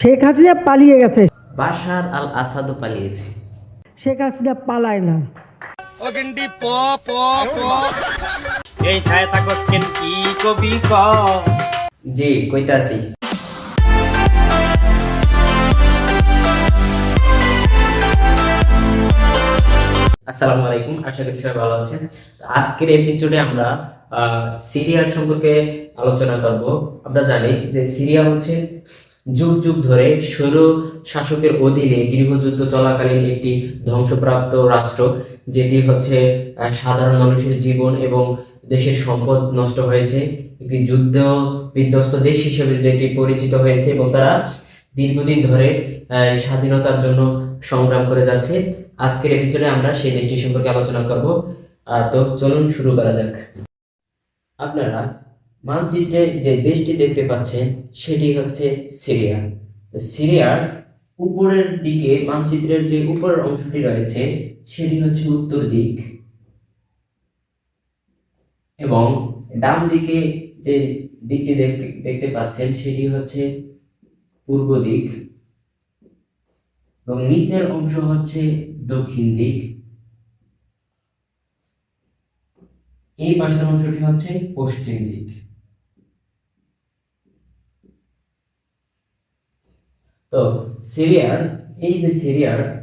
শেখ হাসিনা পালিয়ে গেছে, বাশার আল আসাদও পালিয়েছে। শেখ হাসিনা পালায় না। এই ছায়া তাকস কেন কি কবি ক জি কইতাছি। আসসালামু আলাইকুম, আশা করি সবাই ভালো আছেন। আজকের এপিসোডে আমরা সিরিয়াল সম্পর্কে আলোচনা করব। আমরা জানি যে সিরিয়া হচ্ছে যুগ যুগ ধরে স্বৈর শাসকের অধীনে গৃহযুদ্ধ চলাকালীন একটি ধ্বংসপ্রাপ্ত রাষ্ট্র, যেটি হচ্ছে সাধারণ মানুষের জীবন এবং দেশের সম্পদ নষ্ট হয়েছে, একটি যুদ্ধ বিধ্বস্ত দেশ হিসেবে যেটি পরিচিত হয়েছে এবং তারা দীর্ঘদিন ধরে স্বাধীনতার জন্য সংগ্রাম করে যাচ্ছে। আজকের এপিসোডে আমরা সেই দেশটি সম্পর্কে আলোচনা করব। তো চলুন শুরু করা যাক। আপনারা মানচিত্রে যে দেশটি দেখতে পাচ্ছেন সেটি হচ্ছে সিরিয়া। সিরিয়ার উপরের দিকে মানচিত্রের যে উপরের অংশটি রয়েছে সেটি হচ্ছে উত্তর দিক এবং ডান দিকে যে দিকটি দেখতে পাচ্ছেন সেটি হচ্ছে পূর্ব দিক এবং নিচের অংশ হচ্ছে দক্ষিণ দিক। এই পাশের অংশটি হচ্ছে পশ্চিম দিক। তো সিরিয়ার এই যে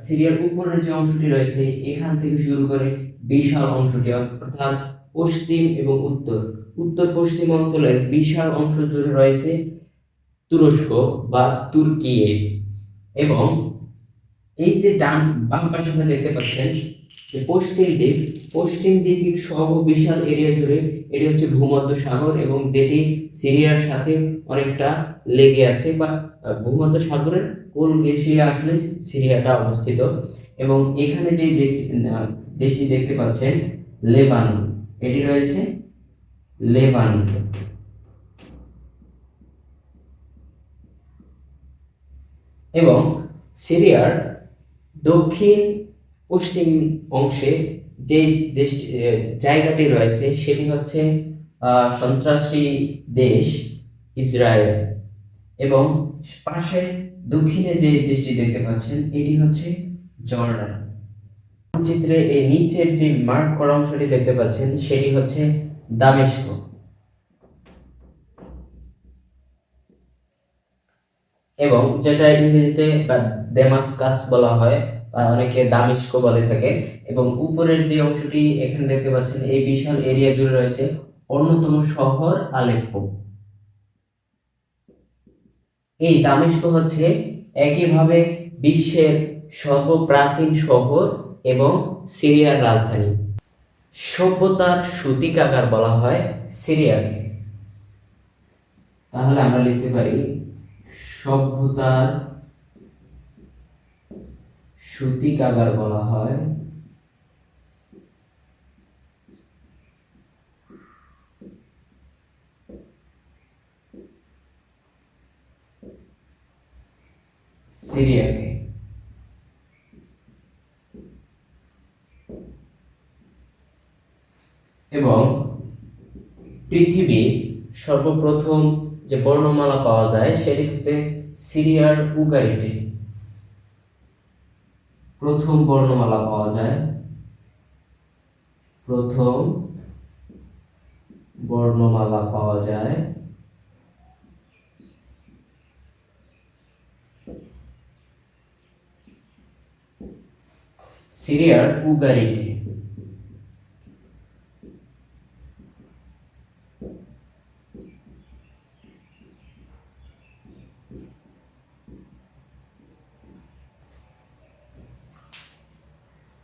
সিরিয়ার উপরের যে অংশটি রয়েছে এখান থেকে শুরু করে বিশাল অংশটি অর্থাৎ পশ্চিম এবং উত্তর পশ্চিম অঞ্চলের বিশাল অংশ জুড়ে রয়েছে তুরস্ক বা তুর্কি। এবং এই যে বাম পাশে দেখতে পাচ্ছেন যে পশ্চিম দিকের সহ বিশাল এরিয়া জুড়ে এটি হচ্ছে ভূমধ্য সাগর এবং যেটি সিরিয়ার সাথে অনেকটা লেগে আছে বা ভূমধ্য সাগরের কোল ঘেঁষিয়ে আসলে সিরিয়াটা অবস্থিত। এবং এখানে যে দেশটি দেখতে পাচ্ছেন লেবানন, এটি রয়েছে লেবানন। এবং সিরিয়ার দক্ষিণ পশ্চিম অংশে যে জায়গাটি রয়েছে সেটি হচ্ছে সন্ত্রাসী দেশ ইসরায়েল। এবং পাশে দক্ষিণে যে দেশটি দেখতে পাচ্ছেন এটি হচ্ছে জর্ডান। চিত্রে এই নিচের যে মার্ক করা অংশটি দেখতে পাচ্ছেন সেটি হচ্ছে দামেস্ক। এবং যেটা ইংরেজিতে ডেমাস্কাস বলা হয় বা অনেকে দামেস্ক বলে থাকে। এবং উপরের যে অংশটি এখানে দেখতে পাচ্ছেন এই বিশাল এরিয়া জুড়ে রয়েছে অন্যতম শহর আলেপ্পো। এই দামেস্ক হচ্ছে একইভাবে বিশ্বের সর্বপ্রাচীন শহর এবং সিরিয়ার রাজধানী। সভ্যতার সূতিকাগার বলা হয় সিরিয়াকে। তাহলে আমরা লিখতে পারি সভ্যতার সূতিকাগার বলা হয় সিরিয়াকে। এবং পৃথিবীর সর্বপ্রথম যে বর্ণমালা পাওয়া যায় সেটি হচ্ছে সিরিয়ার উগারিতে। প্রথম বর্ণমালা পাওয়া যায়, প্রথম বর্ণমালা পাওয়া যায় সিরিয়ার উগারিতে।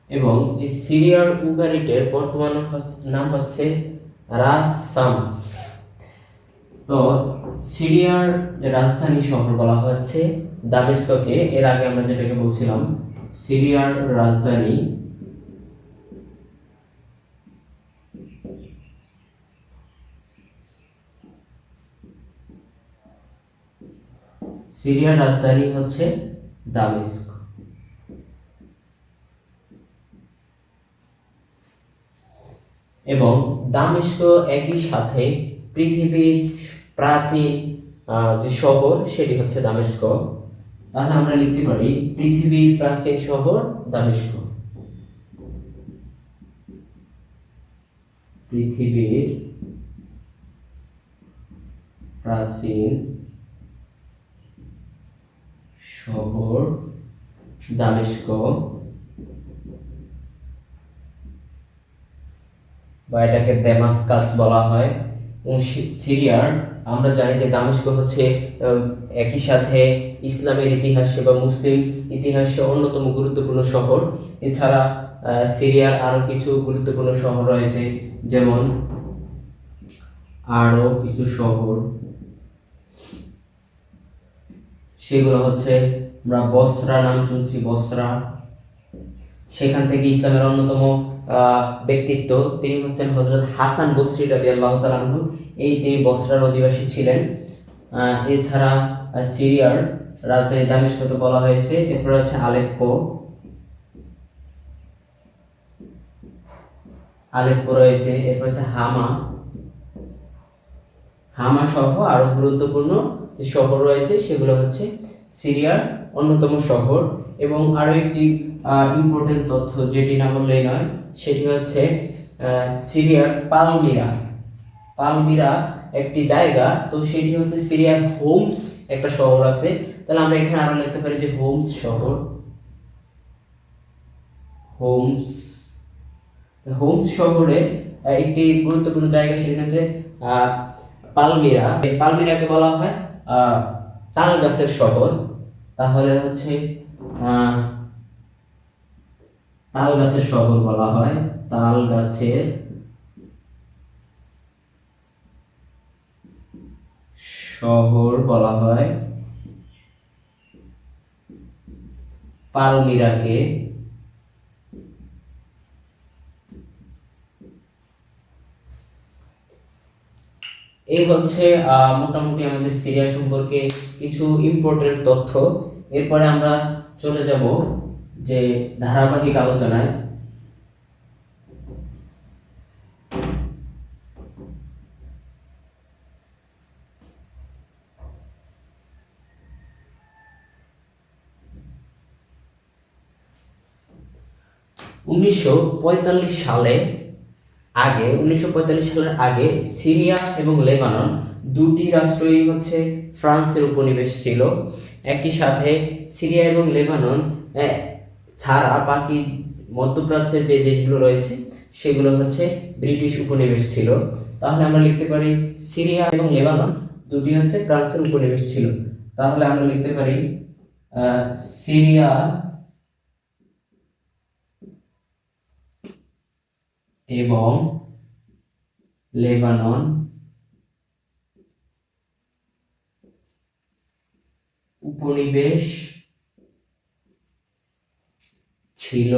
এবং এই সিরিয়ার উগারিটের বর্তমান নাম হচ্ছে রাস শামস। তো সিরিয়ার রাজধানী শহর বলা হচ্ছে দামেস্ককে। এর আগে আমরা যেটাকে বলছিলাম সিরিয়ার রাজধানী হচ্ছে দামেস্ক। এবং দামেস্ক একই সাথে পৃথিবীর প্রাচীন যে শহর সেটি হচ্ছে দামেস্ক। তাহলে আমরা লিখতে পারি পৃথিবীর প্রাচীন শহর দামেস্ক। পৃথিবীর প্রাচীন শহর দামেস্ক, বা এটাকে দামাস্কাস বলা হয়। এবং সিরিয়ার আমরা জানি যে দামেস্ক হচ্ছে একই সাথে ইসলামের ইতিহাসে বা মুসলিম ইতিহাসে অন্যতম গুরুত্বপূর্ণ শহর। এছাড়া সিরিয়ার আরো কিছু গুরুত্বপূর্ণ শহর রয়েছে, যেমন আরো কিছু শহর, সেগুলো হচ্ছে আমরা বসরা নাম শুনছি, বসরা। সেখান থেকে ইসলামের অন্যতম ব্যক্তিত্ব তিনি হচ্ছেন হযরত হাসান বসরি রাদিয়াল্লাহু তাআলা আনহু, তিনি বসরার অধিবাসী ছিলেন। এছাড়া সিরিয়ার রাজধানী দামেস্ক বলা হয়েছে। এরপর হচ্ছে আলেপ্পো, আলেপ্পো রয়েছে। এরপর হচ্ছে হামা, হামা সহ আরো গুরুত্বপূর্ণ যে শহর রয়েছে সেগুলো হচ্ছে সিরিয়ার অন্যতম শহর। এবং আরো একটি ইম্পর্টেন্ট তথ্য যেটি না বললেই নয়, সেটি হচ্ছে সিরিয়ার পালমিরা। পালমিরা একটি জায়গা, তো সেটি হচ্ছে সিরিয়ার হোমস একটা শহর আছে। তাহলে আমরা এখানে আরো লিখতে পারি যে হোমস শহর, হোমস। হোমস শহরে একটি গুরুত্বপূর্ণ জায়গা, সেটা হচ্ছে পালমিরা। এই পালমিরাকে বলা হয় তাল গাছের শহর। তাহলে হচ্ছে তাল গাছের শহর বলা হয়, তাল গাছের শহর বলা হয় পালমিরাকে। এই হচ্ছে মোটামুটি আমাদের সিরিয়া সম্পর্কে কিছু ইম্পর্টেন্ট তথ্য। এরপরে আমরা চলে যাব যে ধারাবাহিক আলোচনায়। উনিশশো পঁয়তাল্লিশ সালের আগে সিরিয়া এবং লেবানন দুটি রাষ্ট্রই হচ্ছে ফ্রান্সের উপনিবেশ ছিল। একই সাথে সিরিয়া এবং লেবানন ছাড়া বাকি মধ্যপ্রাচ্যের যে দেশগুলো রয়েছে সেগুলো হচ্ছে ব্রিটিশ উপনিবেশ ছিল। তাহলে আমরা লিখতে পারি সিরিয়া এবং লেবানন দুটি হচ্ছে ফ্রান্সের উপনিবেশ ছিল। তাহলে আমরা লিখতে পারি সিরিয়া এবং লেবানন উপনিবেশ ছিল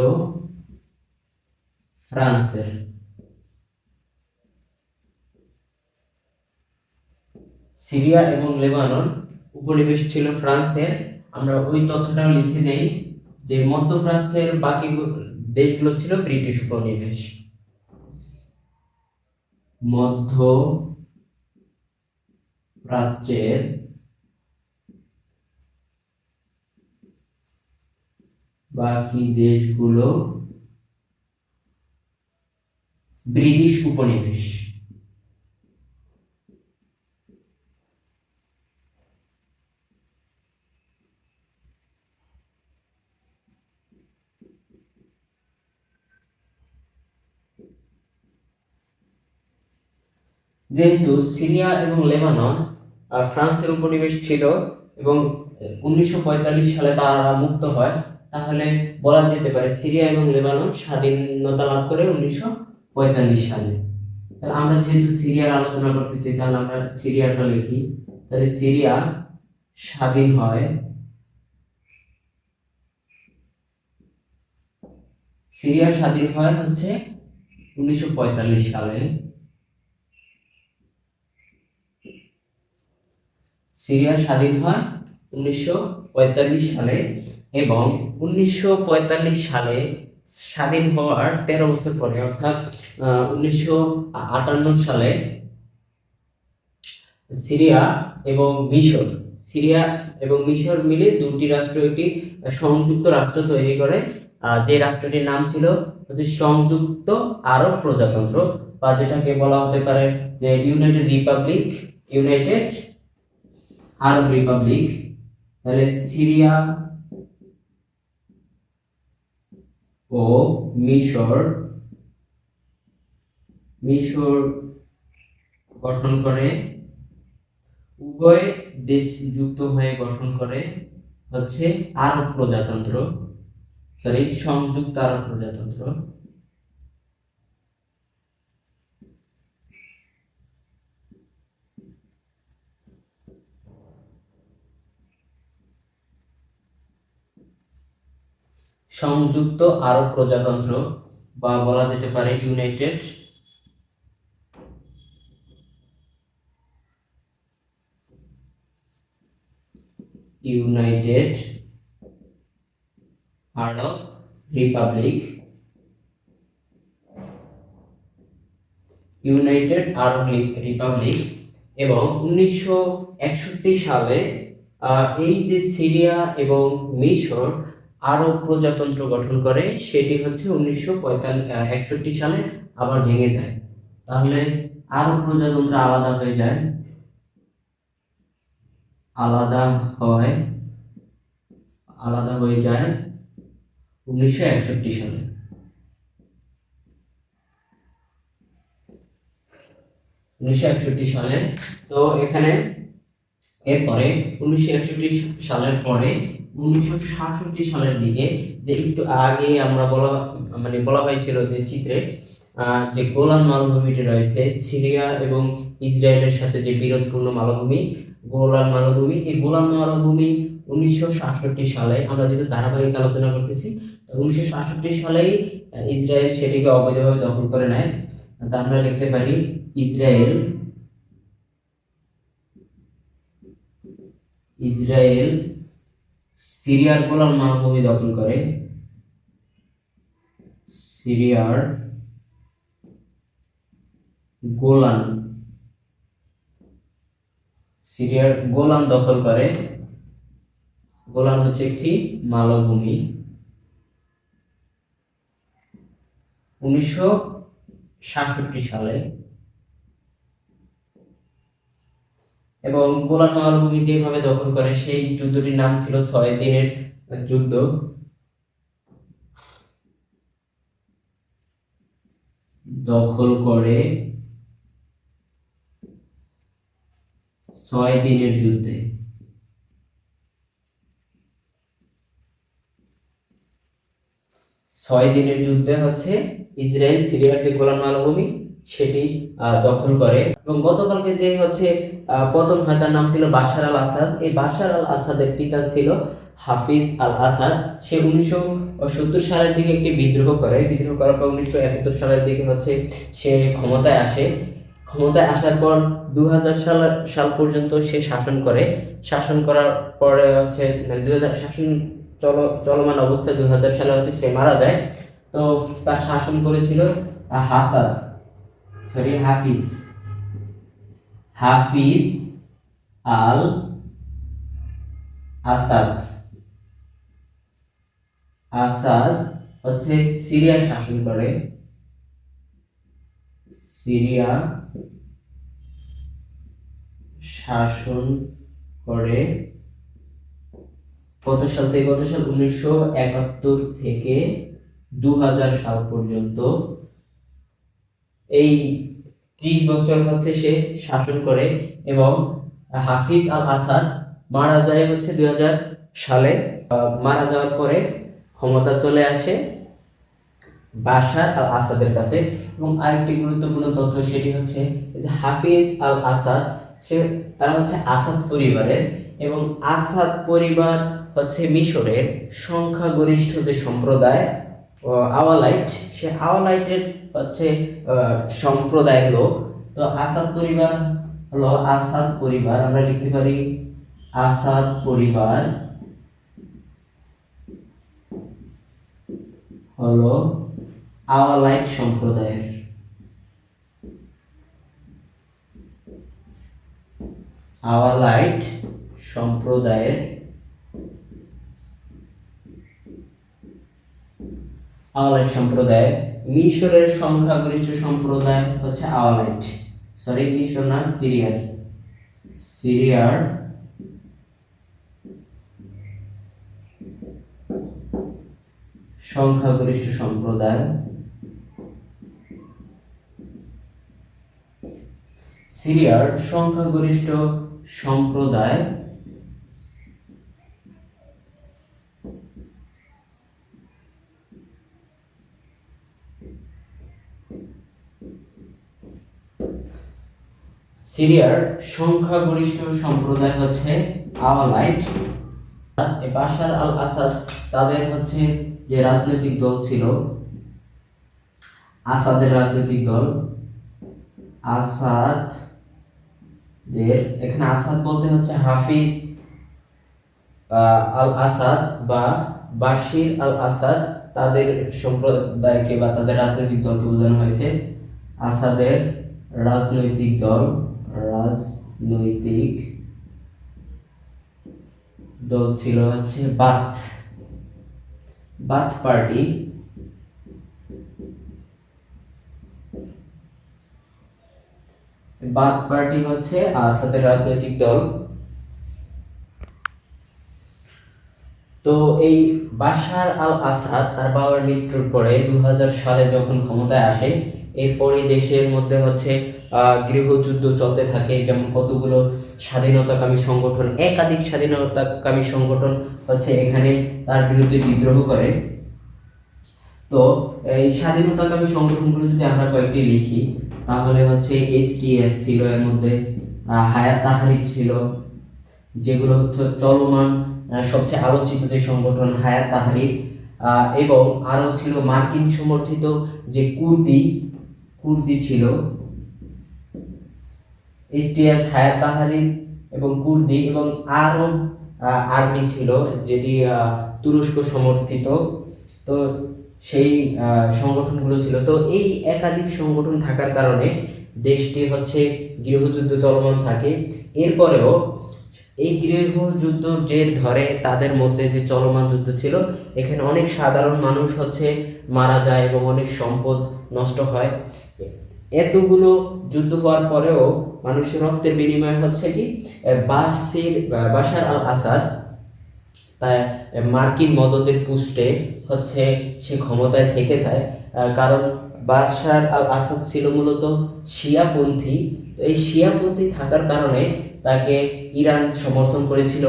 ফ্রান্সের। সিরিয়া এবং লেবানন উপনিবেশ ছিল ফ্রান্সের। আমরা ওই তথ্যটাও লিখে দেই যে মধ্যপ্রাচ্যের বাকি দেশগুলো ছিল ব্রিটিশ উপনিবেশ। মধ্য প্রাচ্যের বাকি দেশগুলো ব্রিটিশ উপনিবেশ। যেহেতু সিরিয়া এবং লেবানন ফ্রান্সের উপনিবেশ ছিল এবং 1945 সালে তারা মুক্ত হয়, তাহলে বলা যেতে পারে সিরিয়া এবং লেবানন স্বাধীনতা লাভ করে 1945 সালে। তাহলে আমরা যেহেতু সিরিয়ার আলোচনা করতেছি, তাহলে আমরা সিরিয়াটা লিখি। তাহলে সিরিয়া স্বাধীন হয় হচ্ছে 1945 সালে। সিরিয়া স্বাধীন হয় 1945 সালে এবং 1945 সালে স্বাধীন হওয়ার 13 বছর পরে অর্থাৎ 1958 সালে সিরিয়া এবং মিশর, সিরিয়া এবং মিশর মিলে দুটি রাষ্ট্র একটি সংযুক্ত রাষ্ট্র তৈরি করে, যে রাষ্ট্রটির নাম ছিল হচ্ছে সংযুক্ত আরব প্রজাতন্ত্র, বা যেটাকে বলা হতে পারে যে ইউনাইটেড আরব রিপাবলিক। তাহলে সিরিয়া ও মিশর গঠন করে, উভয় দেশ যুক্ত হয়ে গঠন করে হচ্ছে আরব প্রজাতন্ত্র, সংযুক্ত আরব প্রজাতন্ত্র। সংযুক্ত আরব প্রজাতন্ত্র বা বলা যেতে পারে ইউনাইটেড আরব রিপাবলিক, এবং 1961 সালে এই যে সিরিয়া এবং মিশর আরব প্রজাতন্ত্র গঠন করে, সেটি হচ্ছে 1961 সালে আবার ভেঙে যায়। তাহলে আরব প্রজাতন্ত্র আলাদা হয়ে যায়, আলাদা হয়ে যায় 1961 সালে। 1961 সালে। তো এখানে এরপরে 1961 সালের পরে 1967 সালের দিকে, যে একটু আগে আমরা বলা হয়েছিল যে চিত্রে যে গোলান মালভূমিটি রয়েছে, সিরিয়া এবং ইসরায়েলের সাথে যে বিরোধপূর্ণ মালভূমি গোলান মালভূমি, এই গোলান মালভূমি 1967 সালে, আমরা যেহেতু ধারাবাহিক আলোচনা করতেছি, 1967 সালেই ইসরায়েল সেটিকে অবৈধভাবে দখল করে নেয়। তা আমরা লিখতে পারি ইসরায়েল সিরিয়ার গোলান মালভূমি দখল করে, সিরিয়ার গোলান দখল করে। গোলান হচ্ছে একটি মালভূমি। 1967 সালে, এবং গোলান মালভূমি যেভাবে দখল করে, সেই যুদ্ধটির নাম ছিল 6 দিনের যুদ্ধ। দখল করে 6 দিনের যুদ্ধে। 6 দিনের যুদ্ধে হচ্ছে ইসরায়েল সিরিয়ার যে গোলান মালভূমি সেটি দখল করে। এবং গতকালকে যে হচ্ছে পতন হয়, তার নাম ছিল বাশার আল আসাদ। এই বাশার আল আসাদের পিতা ছিল হাফিজ আল আসাদ। সে 1970 সালের দিকে একটি বিদ্রোহ করার পর 1971 সালের দিকে হচ্ছে সে ক্ষমতায় আসে। ক্ষমতায় আসার পর 2000 সাল পর্যন্ত সে শাসন করার পরে হচ্ছে 2000 শাসন চলমান অবস্থায় 2000 সালে হচ্ছে সে মারা যায়। তো তার শাসন করেছিল হাফিজ আল আসাদ হচ্ছে সিরিয়া শাসন করে। কত সাল থেকে 1971 থেকে 2000 সাল পর্যন্ত এই 30 বছর হচ্ছে সে শাসন করে। এবং হাফিজ আল আসাদ মারা যায় হচ্ছে 2000 সালে। মারা যাওয়ার পরে ক্ষমতা চলে আসে বাশার আল আসাদের কাছে। এবং আরেকটি গুরুত্বপূর্ণ তথ্য, সেটি হচ্ছে যে হাফিজ আল আসাদ তারা হচ্ছে আসাদ পরিবারের, এবং আসাদ পরিবার হচ্ছে মিশরের সংখ্যাগরিষ্ঠ যে সম্প্রদায় আওয়ালাইট, সে আওয়ালাইটের হচ্ছে সম্প্রদায়ের লোক। তো আসাদ পরিবার হলো আমরা লিখতে পারি আসাদ পরিবার হলো আওয়ালাইট সম্প্রদায়ের। সম্প্রদায়ের আওয়ালাইট সম্প্রদায়। মিশরের সংখ্যাগরিষ্ঠ সম্প্রদায় হচ্ছে আওয়ালাইট, সরি মিশর না, সিরিয়ার সংখ্যাগরিষ্ঠ সম্প্রদায়, সিরিয়ার সংখ্যাগরিষ্ঠ সম্প্রদায় সিরিয়ার সংখ্যাগরিষ্ঠ সম্প্রদায় হচ্ছে আওয়ালাইট। বাশার আল আসাদ তাদের হচ্ছে যে রাজনৈতিক দল ছিল, আসাদের রাজনৈতিক দল, এখানে আসাদ বলতে হচ্ছে হাফিজ আল আসাদ বা বাশির আল আসাদ, তাদের সম্প্রদায়কে বা তাদের রাজনৈতিক দলকে বোঝানো হয়েছে। আসাদের রাজনৈতিক দল ছিল হচ্ছে বাথ পার্টি। বাথ পার্টি হচ্ছে আসাদের রাজনৈতিক দল। তো এই বাশার আল আসাদ তার বাবার মৃত্যুর পরে 2000 সালে যখন ক্ষমতায় আসে, এরপরে দেশের মধ্যে হচ্ছে গৃহযুদ্ধ চলতে থাকে। যেমন কতগুলো স্বাধীনতাকামী সংগঠন, একাধিক স্বাধীনতাকামী সংগঠন হচ্ছে এখানে তার বিরুদ্ধে বিদ্রোহ করে। তো এই স্বাধীনতাকামী সংগঠনগুলো যদি আমরা কয়েকটি লিখি, তাহলে হচ্ছে STS ছিল, এর মধ্যে হায়াত তাহরির ছিল, যেগুলো হচ্ছে চলমান সবচেয়ে আলোচিত যে সংগঠন হায়াত তাহরির, এবং আরো ছিল মার্কিন সমর্থিত যে কুর্দি ছিল, STS, হায়াত তাহরির এবং কুর্দি, এবং আরব আর্মি ছিল যেটি তুরস্ক সমর্থিত। তো সেই সংগঠনগুলো ছিল। তো এই একাধিক সংগঠন থাকার কারণে দেশটি হচ্ছে গৃহযুদ্ধ চলমান থাকে। এরপরেও এই গৃহযুদ্ধ জের ধরে তাদের মধ্যে যে চলমান যুদ্ধ ছিল, এখানে অনেক সাধারণ মানুষ হচ্ছে মারা যায় এবং অনেক সম্পদ নষ্ট হয়। এতগুলো যুদ্ধ হওয়ার পরেও মানুষের রক্তের বিনিময় হচ্ছে কি বাশার আল আসাদ তাই মার্কিন মদদের পুষ্টে হচ্ছে সে ক্ষমতায় থেকে যায়। কারণ বাশার আল আসাদ ছিল মূলত শিয়াপন্থী। এই শিয়াপন্থী থাকার কারণে তাকে ইরান সমর্থন করেছিল।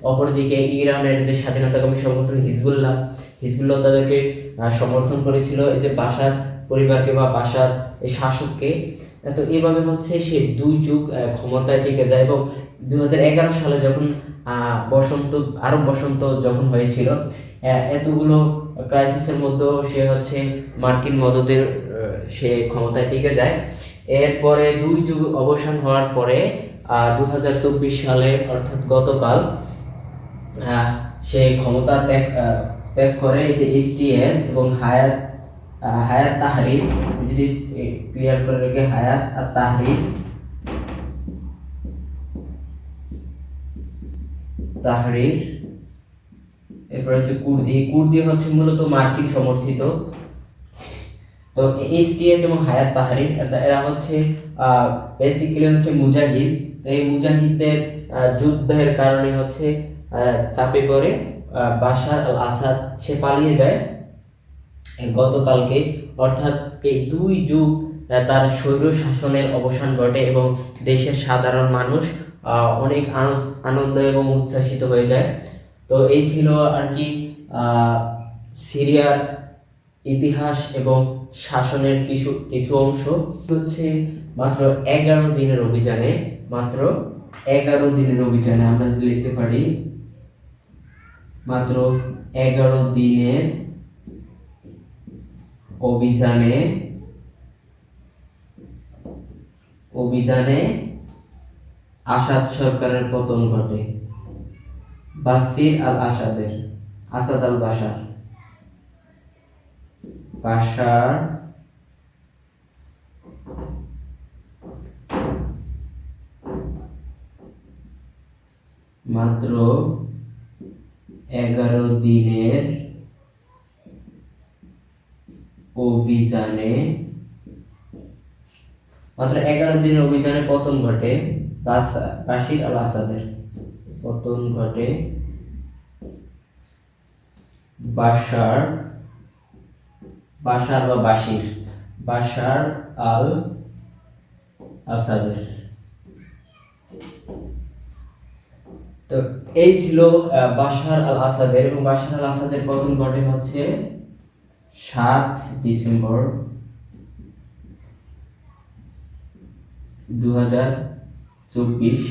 অপরদিকে ইরানের যে স্বাধীনতাকামী সংগঠন হিজবুল্লাহ তাদেরকে সমর্থন করেছিল, এই যে বাশার পরিবারকে বা বাশার এই শাসককে। তো এইভাবে হচ্ছে সে 2 যুগ ক্ষমতায় টিকে যায়। এবং 2011 সালে যখন আরব বসন্ত যখন হয়েছিল, এতগুলো ক্রাইসিসের মধ্যেও সে হচ্ছে মার্কিন মদদের সে ক্ষমতায় টিকে যায়। এরপরে 2 যুগ অবসান হওয়ার পরে 2024 সালে অর্থাৎ গতকাল সে ক্ষমতা ত্যাগ করে। এই যে STS এবং হায়াত তাহরির, যদি ক্লিয়ার করে রেখে হায়াত আর তাহরির, এরপর হচ্ছে কুর্দি হচ্ছে মূলত মার্কিন সমর্থিত। তো STS এবং হায়াত তাহরির এরা হচ্ছে বেসিক্যালি হচ্ছে মুজাহিদ। এই মুজাহিদদের যুদ্ধের কারণে হচ্ছে চাপে পড়ে বাশার আল আসাদ, সে পালিয়ে যায় গতকালকে। অর্থাৎ এই 2 যুগ তার স্বৈর শাসনের অবসান ঘটে এবং দেশের সাধারণ মানুষ অনেক আনন্দ এবং উচ্ছ্বাসিত হয়ে যায়। তো এই ছিল আর কি সিরিয়ার ইতিহাস এবং শাসনের কিছু অংশ। হচ্ছে মাত্র 11 দিনের অভিযানে আমরা যদি লিখতে পারি মাত্র 11 দিনের অভিযানে আসাদ সরকারের পতন ঘটে। আসাদ আল বাশার মাত্র 11 দিনের অভিযানে পতন ঘটে বাশার আল আসাদের। পতন ঘটে বাশার আল আসাদের। তো এই ছিল বাশার আল আসাদের, এবং বাশার আল আসাদের পতন ঘটে হচ্ছে 7 ডিসেম্বর 2024